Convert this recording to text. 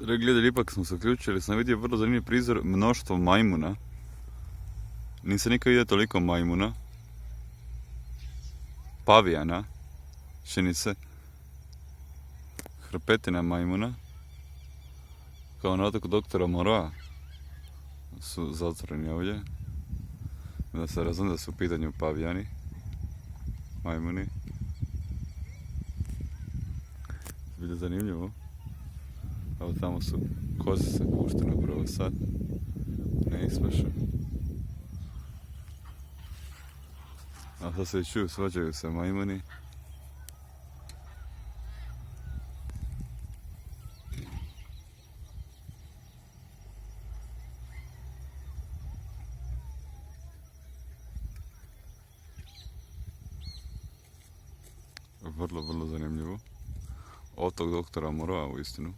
Gledaj, ipak smo se uključili, sam vidio vrlo zanimljiv prizor mnoštvo majmuna. Nisam nikad vidio toliko majmuna. Pavijana, čini se. Hrpetina majmuna. Kao na otoku doktora Moroa su zatvoreni ovdje. Da se razumije da su u pitanju pavijani. Majmuni. Vidio zanimljivo. Evo tamo su koze se puštene upravo sad. Ne ispaša. A sad se i čuju, svađaju se majmuni. Vrlo zanimljivo. Otok doktora Moroa u istinu.